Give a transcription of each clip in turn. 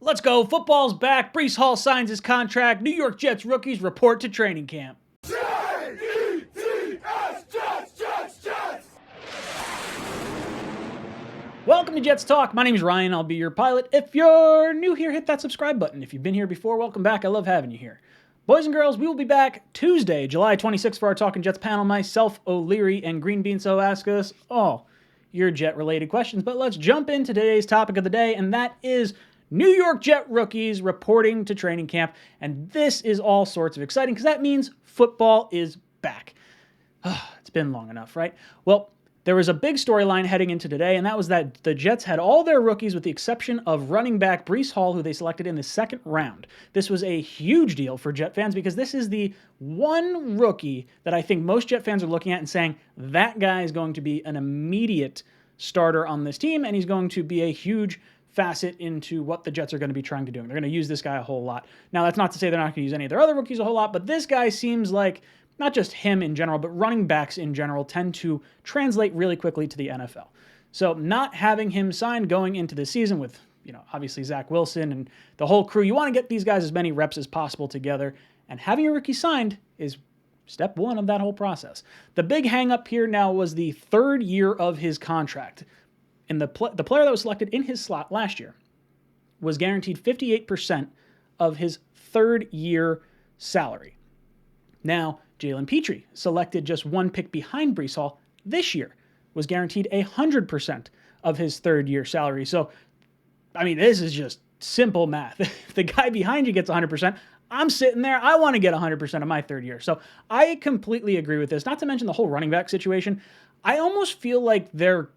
Let's go. Football's back. Breece Hall signs his contract. New York Jets rookies report to training camp. Jets! Welcome to Jets Talk. My name is Ryan. I'll be your pilot. If you're new here, hit that subscribe button. If you've been here before, welcome back. I love having you here. Boys and girls, we will be back Tuesday, July 26th for our Talking Jets panel. Myself, O'Leary, and Green Bean. So ask us all your Jet-related questions. But let's jump into today's topic of the day, and that is New York Jet rookies reporting to training camp. And this is all sorts of exciting because that means football is back. It's been long enough, right? Well, there was a big storyline heading into today, and that was that the Jets had all their rookies with the exception of running back Breece Hall, who they selected in the second round. This was a huge deal for Jet fans because this is the one rookie that I think most Jet fans are looking at and saying, that guy is going to be an immediate starter on this team, and he's going to be a huge facet into what the Jets are going to be trying to do. They're going to use this guy a whole lot. Now, that's not to say they're not going to use any of their other rookies a whole lot, but this guy seems like not just him in general, but running backs in general tend to translate really quickly to the NFL. So not having him signed going into the season with, obviously Zach Wilson and the whole crew, you want to get these guys as many reps as possible together, and having a rookie signed is step one of that whole process. The big hang up here now was the third year of his contract. And the player that was selected in his slot last year was guaranteed 58% of his third year salary. Now, Jalen Petrie, selected just one pick behind Breece Hall this year, was guaranteed 100% of his third year salary. So, this is just simple math. If the guy behind you gets 100%, I'm sitting there, I want to get 100% of my third year. So I completely agree with this. Not to mention the whole running back situation. I almost feel like their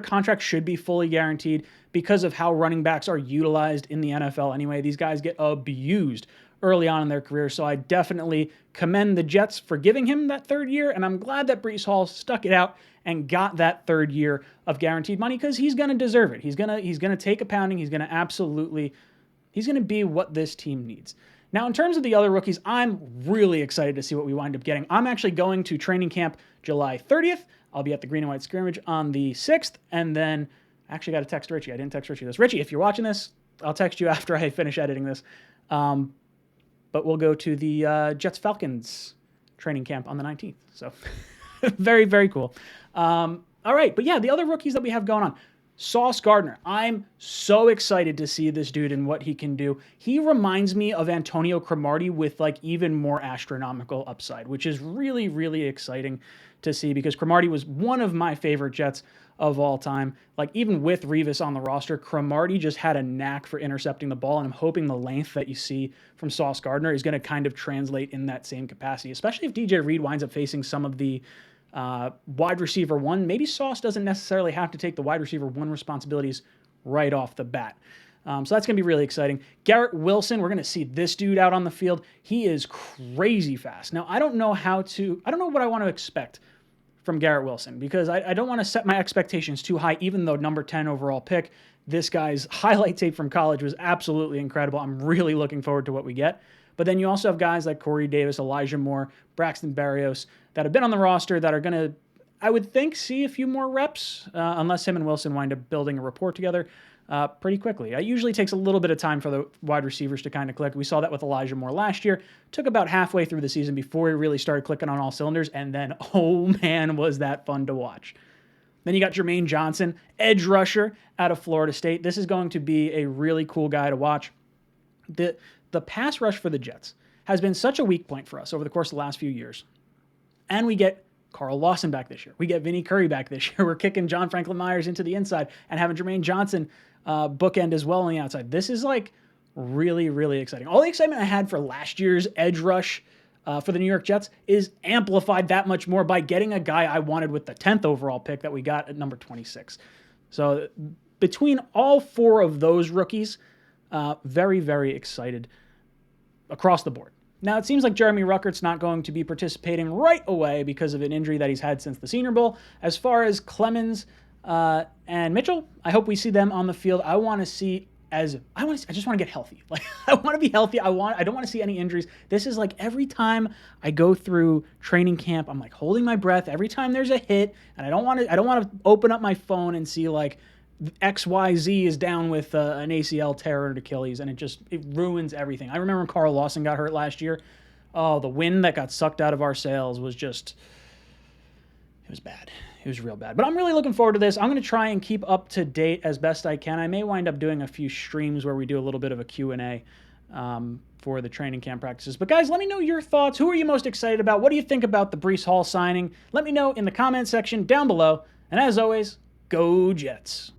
contract should be fully guaranteed because of how running backs are utilized in the NFL anyway. These guys get abused early on in their career, so I definitely commend the Jets for giving him that third year, and I'm glad that Breece Hall stuck it out and got that third year of guaranteed money because he's going to deserve it. He's going to take a pounding. He's going to be what this team needs. Now, in terms of the other rookies, I'm really excited to see what we wind up getting. I'm actually going to training camp July 30th. I'll be at the Green and White scrimmage on the 6th, and then I actually got to text Richie. I didn't text Richie this. Richie, if you're watching this, I'll text you after I finish editing this. But we'll go to the Jets-Falcons training camp on the 19th. So very, very cool. All right, but yeah, the other rookies that we have going on. Sauce Gardner. I'm so excited to see this dude and what he can do. He reminds me of Antonio Cromartie with even more astronomical upside, which is really, really exciting to see because Cromartie was one of my favorite Jets of all time. Even with Revis on the roster, Cromartie just had a knack for intercepting the ball, and I'm hoping the length that you see from Sauce Gardner is going to kind of translate in that same capacity, especially if DJ Reed winds up facing some of the wide receiver one. Maybe Sauce doesn't necessarily have to take the wide receiver one responsibilities right off the bat. So that's going to be really exciting. Garrett Wilson, we're going to see this dude out on the field. He is crazy fast. Now, I don't know what I want to expect from Garrett Wilson because I don't want to set my expectations too high, even though number 10 overall pick, this guy's highlight tape from college was absolutely incredible. I'm really looking forward to what we get. But then you also have guys like Corey Davis, Elijah Moore, Braxton Berrios that have been on the roster that are going to, I would think, see a few more reps unless him and Wilson wind up building a rapport together pretty quickly. It usually takes a little bit of time for the wide receivers to kind of click. We saw that with Elijah Moore last year. Took about halfway through the season before he really started clicking on all cylinders, and then, oh man, was that fun to watch. Then you got Jermaine Johnson, edge rusher out of Florida State. This is going to be a really cool guy to watch. The pass rush for the Jets has been such a weak point for us over the course of the last few years. And we get Carl Lawson back this year. We get Vinny Curry back this year. We're kicking John Franklin Myers into the inside and having Jermaine Johnson bookend as well on the outside. This is really, really exciting. All the excitement I had for last year's edge rush for the New York Jets is amplified that much more by getting a guy I wanted with the 10th overall pick that we got at number 26. So between all four of those rookies, very, very excited across the board. Now, it seems like Jeremy Ruckert's not going to be participating right away because of an injury that he's had since the Senior Bowl. As far as Clemens and Mitchell, I hope we see them on the field. I just want to get healthy. I want to be healthy. I don't want to see any injuries. This is every time I go through training camp, I'm holding my breath every time there's a hit, and I don't want to open up my phone and see XYZ is down with an ACL tear and Achilles, and it ruins everything. I remember when Carl Lawson got hurt last year. Oh, the wind that got sucked out of our sails was just, it was bad. It was real bad. But I'm really looking forward to this. I'm going to try and keep up to date as best I can. I may wind up doing a few streams where we do a little bit of a Q&A for the training camp practices. But guys, let me know your thoughts. Who are you most excited about? What do you think about the Breece Hall signing? Let me know in the comment section down below. And as always, go Jets.